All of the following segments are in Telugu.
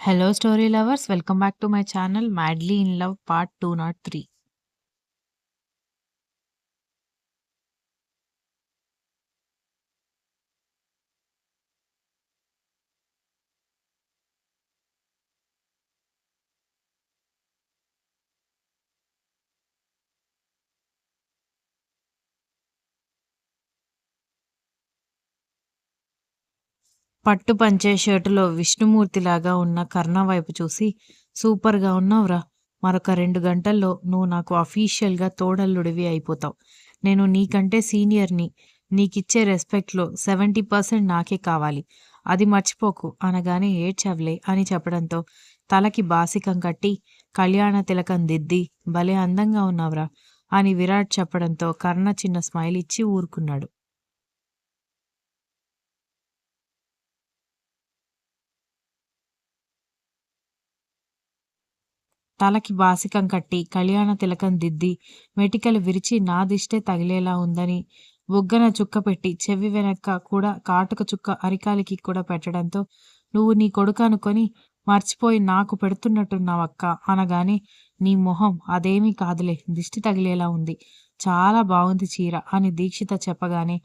Hello, story lovers. Welcome back to my channel, Madly in Love Part 203. పట్టు పంచె షర్టులో విష్ణుమూర్తిలాగా ఉన్న కర్ణ వైపు చూసి, సూపర్‌గా ఉన్నావురా! మరొక 2 గంటల్లో నువ్వు నాకు అఫీషియల్‌గా తోడల్లుడివి అయిపోతావు. నేను నీకంటే సీనియర్‌ని. నీకిచ్చే రెస్పెక్ట్‌లో 70% నాకే కావాలి. అది మర్చిపోకు అనగానే ఏడ్చావులే అని చెప్పడంతో తలకి బాసికం కట్టి, కళ్యాణ తిలకం దిద్ది, భలే అందంగా ఉన్నావురా! అని విరాట్ చెప్పడంతో కర్ణ చిన్న స్మైల్ ఇచ్చి ఊరుకున్నాడు. తలకి బాసికం కట్టి, కళ్యాణ తిలకం దిద్ది, మెటికలు విరిచి నా దిష్టే తగిలేలా ఉందని, బుగ్గన చుక్క పెట్టి, చెవి వెనక కూడా కాటుక చుక్క అరికాలికి కూడా పెట్టడంతో, "నువ్వు నీ కొడుకనుకొని మర్చిపోయి నాకు పెడుతున్నట్టున్నావక్కా" అనగానే, "నీ మొహం అదేమీ కాదులే దిష్టి తగిలేలా ఉంది. చాలా బావుంది చీర" అని దీక్షిత చెప్పగానే,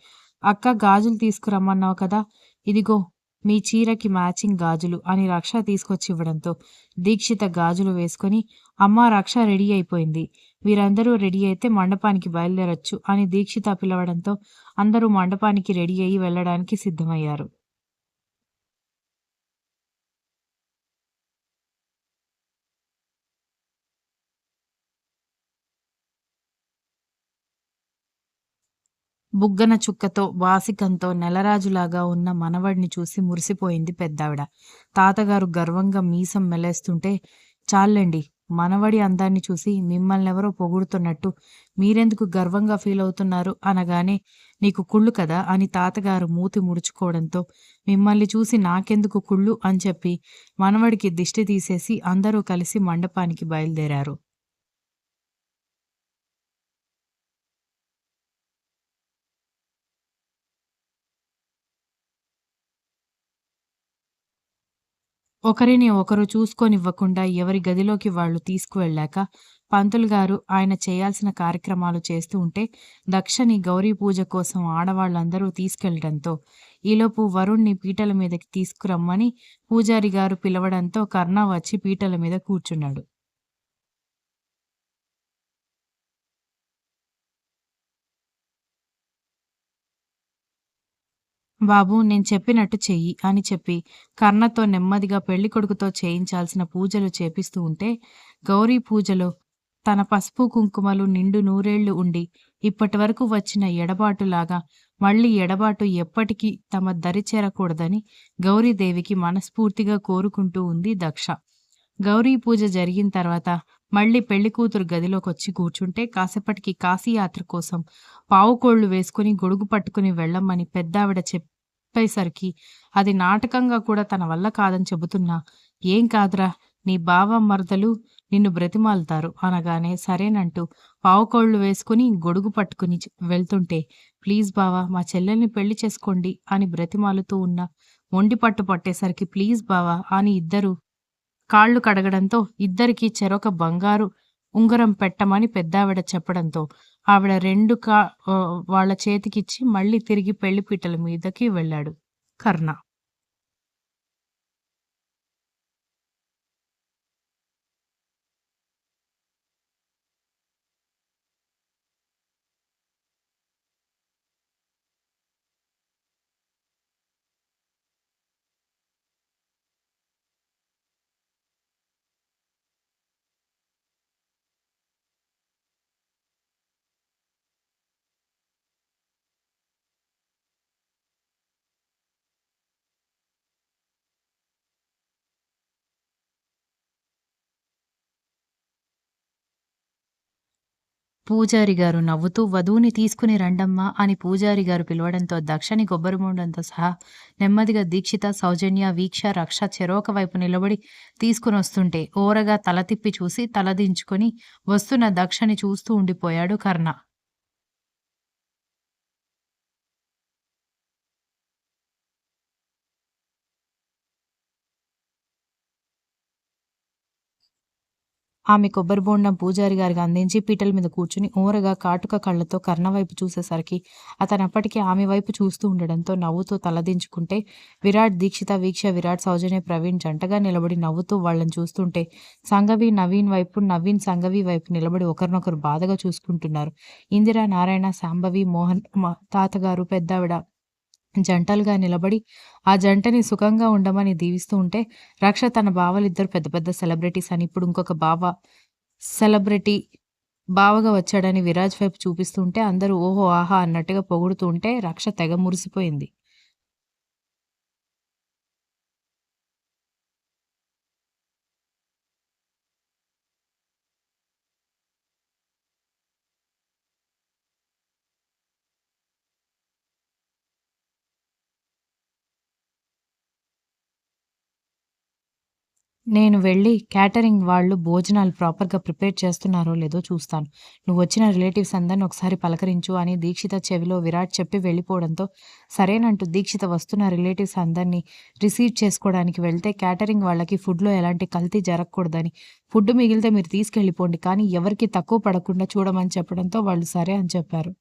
"అక్క గాజులు తీసుకురమ్మన్నావు కదా! ఇదిగో మీ చీరకి మ్యాచింగ్ గాజులు" అని రక్ష తీసుకొచ్చివ్వడంతో దీక్షిత గాజులు వేసుకొని, "అమ్మా రక్ష రెడీ అయిపోయింది. మీరందరూ రెడీ అయితే మండపానికి బయలుదేరొచ్చు" అని దీక్షిత పిలవడంతో అందరూ మండపానికి రెడీ అయ్యి వెళ్ళడానికి సిద్ధమయ్యారు. బుగ్గన చుక్కతో, బాసికంతో నెలరాజులాగా ఉన్న మనవడిని చూసి మురిసిపోయింది పెద్దావిడ. తాతగారు గర్వంగా మీసం మెలేస్తుంటే, "చాల్లేండి, మనవడి అందాన్ని చూసి మిమ్మల్నెవరో పొగుడుతున్నట్టు మీరెందుకు గర్వంగా ఫీలవుతున్నారు" అనగానే, "నీకు కుళ్ళు కదా" అని తాతగారు మూతి ముడుచుకోవడంతో, "మిమ్మల్ని చూసి నాకెందుకు కుళ్ళు" అని చెప్పి మనవడికి దిష్టి తీసేసి అందరూ కలిసి మండపానికి బయలుదేరారు. ఒకరిని ఒకరు చూసుకోనివ్వకుండా ఎవరి గదిలోకి వాళ్ళు తీసుకువెళ్ళాక, పంతులు గారు ఆయన చేయాల్సిన కార్యక్రమాలు చేస్తూ ఉంటే, దక్షని గౌరీ పూజ కోసం ఆడవాళ్ళందరూ తీసుకెళ్లడంతో, ఈలోపు వరుణ్ణి పీటల మీదకి తీసుకురమ్మని పూజారి గారు పిలవడంతో కర్ణ వచ్చి పీటల మీద కూర్చున్నాడు. "బాబూ నేను చెప్పినట్టు చెయ్యి" అని చెప్పి కర్ణతో నెమ్మదిగా పెళ్ళికొడుకుతో చేయించాల్సిన పూజలు చేపిస్తూ ఉంటే, గౌరీ పూజలో తన పసుపు కుంకుమలు నిండు నూరేళ్లు ఉండి, ఇప్పటివరకు వచ్చిన ఎడబాటులాగా మళ్ళీ ఎడబాటు ఎప్పటికీ తమ దరి చేరకూడదని గౌరీదేవికి మనస్ఫూర్తిగా కోరుకుంటూ ఉంది దక్ష. గౌరీ పూజ జరిగిన తర్వాత మళ్ళీ పెళ్లికూతురు గదిలోకొచ్చి కూర్చుంటే కాసేపటికి కాశీయాత్ర కోసం పావుకోళ్ళు వేసుకుని గొడుగు పట్టుకుని వెళ్ళమని పెద్దావిడ చెప్పేసరికి అది నాటకంగా కూడా తన వల్ల కాదని చెబుతున్నా, "ఏం కాదురా, నీ బావ మరదలు నిన్ను బ్రతిమాలుతారు" అనగానే సరేనంటూ పావుకోళ్ళు వేసుకుని గొడుగు పట్టుకుని వెళ్తుంటే, "ప్లీజ్ బావ మా చెల్లెల్ని పెళ్లి చేసుకోండి" అని బ్రతిమాలుతూ ఉన్న మొండి పట్టు పట్టేసరికి, "ప్లీజ్ బావ" అని ఇద్దరు కాళ్ళు కడగడంతో ఇద్దరికీ చెరొక బంగారు ఉంగరం పెట్టమని పెద్దావిడ చెప్పడంతో ఆవిడ 2 వాళ్ళ చేతికిచ్చి మళ్ళీ తిరిగి పెళ్లిపీటల మీదకి వెళ్ళాడు కర్ణ. పూజారి గారు నవ్వుతూ "వధువుని తీసుకుని రండమ్మా" అని పూజారి గారు పిలవడంతో దక్షని కొబ్బరిబొండంతో సహా నెమ్మదిగా దీక్షిత, సౌజన్య, వీక్ష, రక్ష చెరొక వైపు నిలబడి తీసుకునొస్తుంటే ఓరగా తల తిప్పి చూసి తలదించుకొని వస్తున్న దక్షని చూస్తూ ఉండిపోయాడు కర్ణ. ఆమె కొబ్బరి బోండం పూజారి గారికి అందించి పీటల మీద కూర్చుని ఓరగా కాటుక కళ్ళతో కర్ణ వైపు చూసేసరికి అతనప్పటికీ ఆమె వైపు చూస్తూ ఉండడంతో నవ్వుతూ తలదించుకుంటే విరాట్, దీక్షిత, వీక్ష, విరాట్, సౌజన్య, ప్రవీణ్ జంటగా నిలబడి నవ్వుతూ వాళ్ళని చూస్తుంటే సంఘవి నవీన్ వైపు, నవీన్ సంఘవి వైపు నిలబడి ఒకరినొకరు బాధగా చూసుకుంటున్నారు. ఇందిర, నారాయణ, శాంభవి, మోహన్, తాతగారు, పెద్దావిడ జంటలుగా నిలబడి ఆ జంటని సుఖంగా ఉండమని దీవిస్తూ ఉంటే, రక్ష తన బావలిద్దరూ పెద్ద పెద్ద సెలబ్రిటీస్ అని, ఇప్పుడు ఇంకొక బావ సెలబ్రిటీ బావగా వచ్చాడని విరాజ్ వైపు చూపిస్తూ ఉంటే, అందరూ ఓహో! ఆహా! అన్నట్టుగా పొగుడుతూ ఉంటే రక్ష తెగ మురిసిపోయింది. నేను వెళ్ళి క్యాటరింగ్ వాళ్ళు భోజనాలు ప్రాపర్‌గా ప్రిపేర్ చేస్తున్నారో లేదో చూస్తాను. నువ్వొచ్చిన రిలేటివ్స్ అందరిని ఒకసారి పలకరించు అని దీక్షిత చెవిలో విరాట్ చెప్పి వెళ్ళిపోవడంతో, సరేనంటూ దీక్షిత వస్తున్న రిలేటివ్స్ అందరిని రిసీవ్ చేసుకోవడానికి వెళ్తే క్యాటరింగ్ వాళ్ళకి ఫుడ్‌లో ఎలాంటి కల్తీ జరగకూడదని, ఫుడ్ మిగిలితే మీరు తీసుకెళ్ళిపోండి కానీ ఎవరికీ తక్కువ పడకుండా చూడమని చెప్పడంతో వాళ్ళు సరే అని చెప్పారు.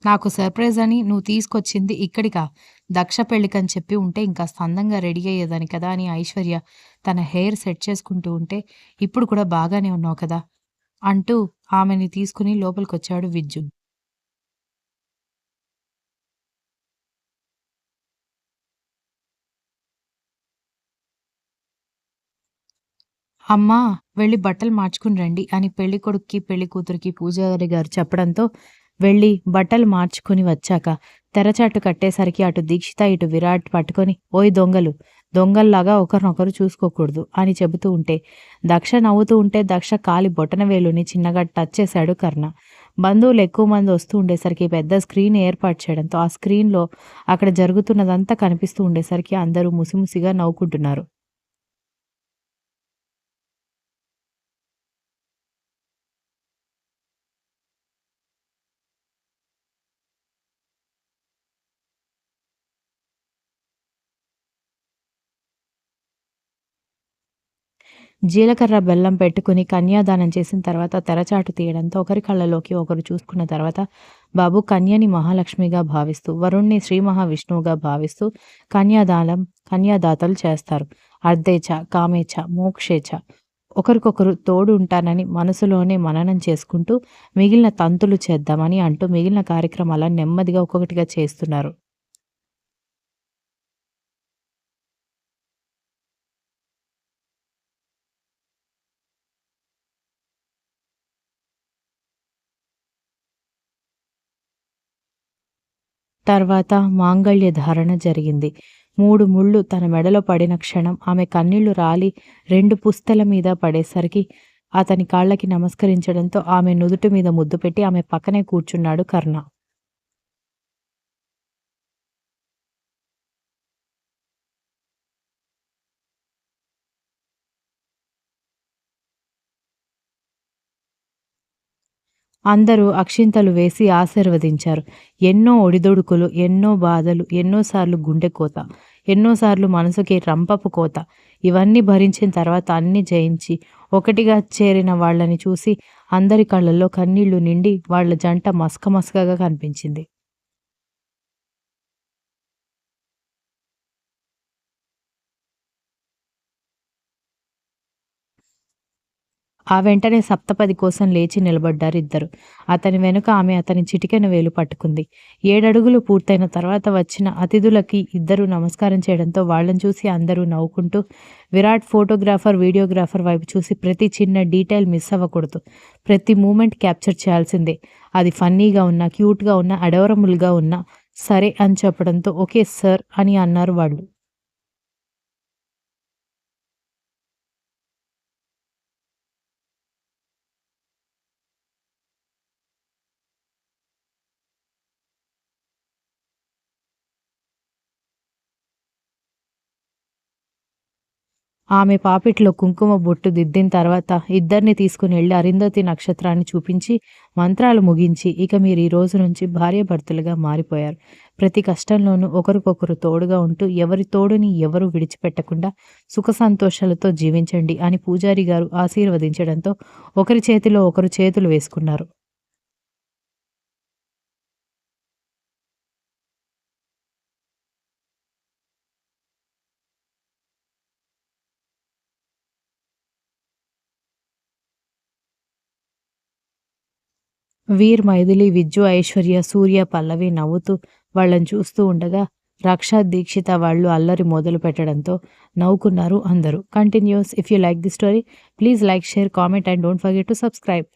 నాకు సర్ప్రైజ్ అని నువ్వు తీసుకొచ్చింది ఇక్కడికా? దక్ష పెళ్ళికని చెప్పి ఉంటే ఇంకాస్త అందంగా రెడీ అయ్యేదాన్ని కదా! అని ఐశ్వర్య తన హెయిర్ సెట్ చేసుకుంటూ ఉంటే, ఇప్పుడు కూడా బాగానే ఉన్నావు కదా! అంటూ ఆమెని తీసుకొని లోపలికొచ్చాడు విజ్జు. అమ్మా! వెళ్లి బట్టలు మార్చుకుని రండి అని పెళ్ళికొడుక్కి, పెళ్ళికూతురికి పూజారి గారు చెప్పడంతో, వెళ్లి బట్టలు మార్చుకొని వచ్చాక, తెరచాటు కట్టేసరికి అటు దీక్షిత, ఇటు విరాట్ పట్టుకొని, ఓయ్ దొంగలు! దొంగల్లాగా ఒకరినొకరు చూసుకోకూడదు అని చెబుతూ ఉంటే, దక్ష నవ్వుతూ ఉంటే దక్ష కాలి బొటనవేలుని చిన్నగా టచ్ చేశాడు కర్ణ. బంధువులు ఎక్కువ మంది వస్తూ ఉండేసరికి పెద్ద స్క్రీన్ ఏర్పాటు చేయడంతో, ఆ స్క్రీన్‌లో అక్కడ జరుగుతున్నదంతా కనిపిస్తూ ఉండేసరికి అందరూ ముసిముసిగా నవ్వుకుంటున్నారు. జీలకర్ర, బెల్లం పెట్టుకొని కన్యాదానం చేసిన తర్వాత తెరచాటు తీయడంతో ఒకరి కళ్ళలోకి ఒకరు చూసుకున్న తర్వాత బాబు కన్యని మహాలక్ష్మిగా భావిస్తూ, వరుణ్ణి శ్రీ మహావిష్ణువుగా భావిస్తూ కన్యాదానం కన్యాదాతలు చేస్తారు. అర్ధేచ, కామేచ, మోక్షేచ ఒకరికొకరు తోడు ఉంటానని మనసులోనే మననం చేసుకుంటూ మిగిలిన తంతులు చేద్దామని అంటూ మిగిలిన కార్యక్రమాలను నెమ్మదిగా ఒక్కొక్కటిగా చేస్తున్నారు. తర్వాత మాంగళ్య ధారణ జరిగింది. 3 ముళ్ళు తన మెడలో పడిన క్షణం ఆమె కన్నీళ్లు రాలి 2 పుస్తెల మీద పడేసరికి అతని కాళ్ళకి నమస్కరించడంతో ఆమె నుదుటి మీద ముద్దు పెట్టి ఆమె పక్కనే కూర్చున్నాడు కర్ణ. అందరూ అక్షింతలు వేసి ఆశీర్వదించారు. ఎన్నో ఒడిదుడుకులు, ఎన్నో బాధలు, ఎన్నోసార్లు గుండెకోత, ఎన్నోసార్లు మనసుకి రంపపు కోత. ఇవన్నీ భరించిన తర్వాత అన్నీ జయించి, ఒకటిగా చేరిన వాళ్ళని చూసి అందరి కళ్ళల్లో కన్నీళ్లు నిండి వాళ్ళ జంట మసకగా కనిపించింది. ఆ వెంటనే సప్తపది కోసం లేచి నిలబడ్డారిద్దరు. అతని వెనుక ఆమె అతని చిటికెన వేలు పట్టుకుంది. 7 అడుగులు పూర్తయిన తర్వాత వచ్చిన అతిథులకి ఇద్దరూ నమస్కారం చేయడంతో వాళ్ళని చూసి అందరూ నవ్వుకుంటూ విరాట్ ఫోటోగ్రాఫర్, వీడియోగ్రాఫర్ వైపు చూసి ప్రతి చిన్న డీటెయిల్ మిస్ అవ్వకూడదు. ప్రతి మూమెంట్ క్యాప్చర్ చేయాల్సిందే. అది ఫన్నీగా ఉన్నా, క్యూట్‌గా ఉన్నా, అడోరబుల్‌గా ఉన్నా సరే అని చెప్పడంతో ఓకే సార్ అని అన్నారు వాళ్ళు. ఆమె పాపిట్లో కుంకుమ బొట్టు దిద్దిన తర్వాత ఇద్దరిని తీసుకుని వెళ్ళి అరుంధతి నక్షత్రాన్ని చూపించి మంత్రాలు ముగించి ఇక మీరు ఈ రోజు నుంచి భార్యాభర్తలుగా మారిపోయారు. ప్రతి కష్టంలోనూ ఒకరికొకరు తోడుగా ఉంటూ ఎవరి తోడుని ఎవరు విడిచిపెట్టకుండా సుఖ సంతోషాలతో జీవించండి అని పూజారి గారు ఆశీర్వదించడంతో ఒకరి చేతిలో ఒకరు చేతులు వేసుకున్నారు. వీర్, మైథిలి, విజ్జు, ఐశ్వర్య, సూర్య, పల్లవి నవ్వుతూ వాళ్ళని చూస్తూ ఉండగా రక్షా, దీక్షిత వాళ్ళు అల్లరి మొదలు పెట్టడంతో నవ్వుకున్నారు అందరూ. Continuous. If you like the story please like, share, comment and don't forget to subscribe.